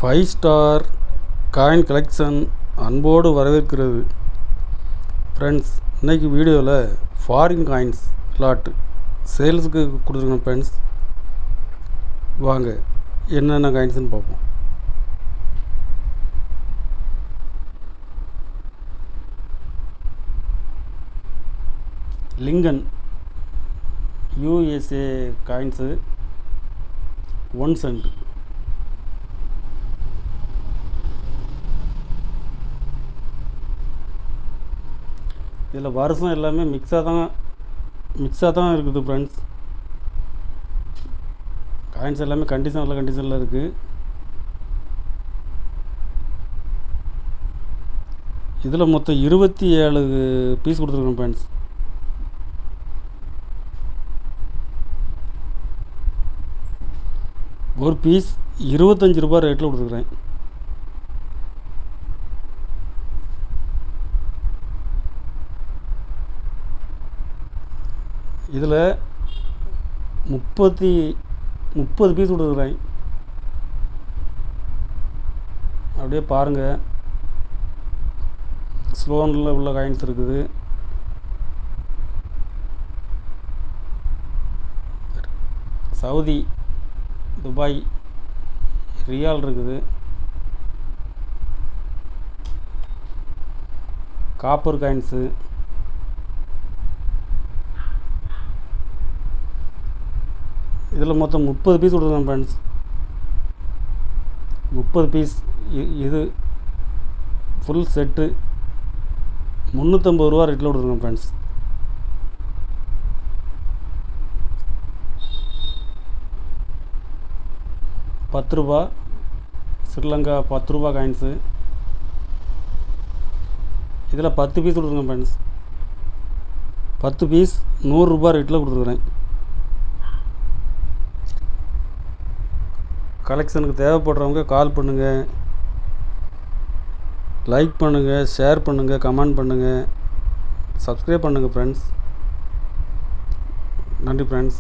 5 star coin collection அன்போடு வரவேற்கிறது. Friends, இன்றைக்கி வீடியோவில் ஃபாரின் காயின்ஸ் லாட்டு சேல்ஸுக்கு கொடுத்துருக்கோம். ஃப்ரெண்ட்ஸ், வாங்க என்னென்ன காயின்ஸ்னு பார்ப்போம். Lincoln USA coins 1 cent. இதில் வருஷம் எல்லாமே மிக்ஸாக தான் இருக்குது. ஃப்ரெண்ட்ஸ், காயின்ஸ் எல்லாமே நல்ல கண்டிஷனில் இருக்குது. இதில் மொத்தம் 27 பீஸ் கொடுத்துருக்கோம். ஃப்ரெண்ட்ஸ், ஒரு பீஸ் 25 ரூபா ரேட்டில் கொடுத்துருக்குறேன். இதில் 30 பீஸ் கொடுத்துருக்குறேன். அப்படியே பாருங்கள், ஸ்லோனில் உள்ள காயின்ஸ் இருக்குது. சவுதி, துபாய் ரியால் இருக்குது. காப்பர் காயின்ஸு, இதில் மொத்தம் 30 பீஸ் கொடுத்துருக்கேன். Friends, 30 piece. இது ஃபுல் செட்டு 350 ரூபா ரேட்டில் கொடுத்துருக்கேன். ஃப்ரெண்ட்ஸ், ₹10 ஸ்ரீலங்கா 10 ரூபா காயின்ஸு. இதில் 10 பீஸ் கொடுத்துருக்கேன். ஃப்ரெண்ட்ஸ், 10 பீஸ் 100 ரூபா ரேட்டில் கொடுத்துருக்குறேன். கலெக்ஷனுக்கு தேவைப்படுறவங்க கால் பண்ணுங்கள், லைக் பண்ணுங்கள், ஷேர் பண்ணுங்கள், கமெண்ட் பண்ணுங்கள், சப்ஸ்கிரைப் பண்ணுங்கள். ஃப்ரெண்ட்ஸ், நன்றி. ஃப்ரெண்ட்ஸ்.